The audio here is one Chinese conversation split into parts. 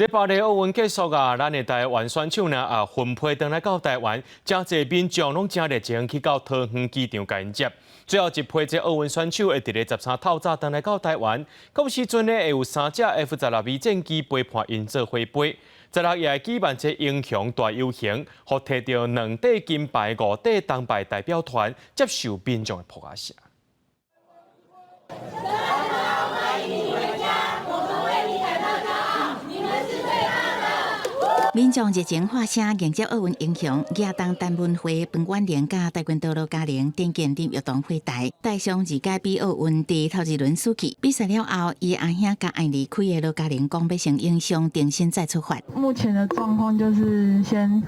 这巴黎奥运结束啊，咱的台湾选手呢分配回来到台湾，真侪民众拢真热情去到桃园机场甲因接。最后一批这奥运选手会伫咧13透早回来到台湾，到时阵呢会有3只 F-16战机陪伴因做伙飞。16也会举办这英雄大游行，互摕到2块金牌、5块铜牌代表团接受民众的捧下。民众热情发声迎接奥运英雄亚当陈文辉、彭婉玲甲台军道路嘉玲点建立运动会台，带上2届比奥运第头一轮输去。比赛了后，伊阿兄甲爱离开的路嘉玲讲要成英雄，重新再出发。目前的状况就是先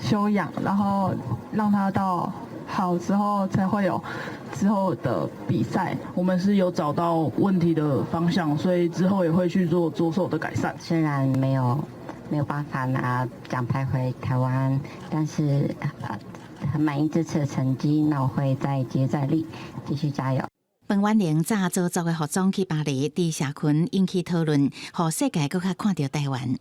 休养，然后让他到好之后才会有之后的比赛。我们是有找到问题的方向，所以之后也会去做着手的改善。虽然没有办法拿奖牌回台湾，但是很满意这次的成绩，那我会再接再厉，继续加油。彭婉玲早做作的服装去巴黎，伫社群引起讨论，互世界更较看到台湾。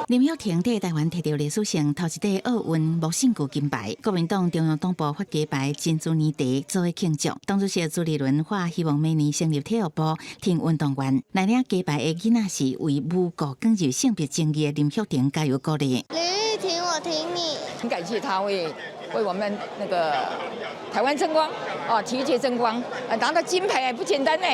林晓婷伫台湾摕到历史性头一块奥运木胜球金牌，国民党中央党部发鸡排珍珠年茶作为庆祝。党主席朱立伦话希望明年成立体育部，听运动员来领鸡排的囡仔是为母国更入性别正义的林晓婷加油鼓励。林玉婷，我挺你。很感谢他为我们那个台湾争光体育界争光，拿到金牌不简单呢，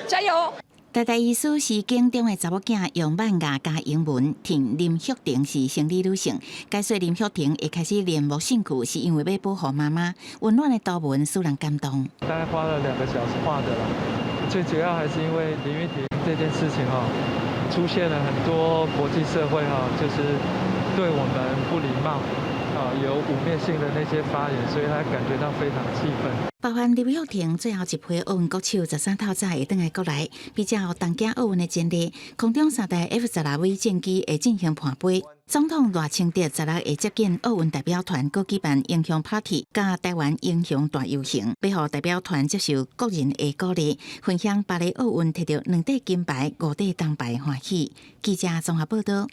加油！台大医师是警中的查某囝，用漫画加英文听林晓婷是生理女性。解说林晓婷一开始练木胜球，是因为要保护妈妈。温暖的图文使人感动。大概花了2个小时画的啦，最主要还是因为林玉婷这件事情出现了很多国际社会就是对我们不礼貌有污蔑性的那些发言，所以他感觉到非常气愤。包含林晓婷最后一批奥运国手13透早会转来国内，比较东京奥运的前例，空中3台 F-16战机会进行盘飞。总统赖清德16会接见奥运代表团，搁举办英雄 Party， 甲台湾英雄大游行，要互代表团接受国人的鼓励，分享巴黎奥运摕到2块金牌、5块铜牌欢喜。记者综合报道。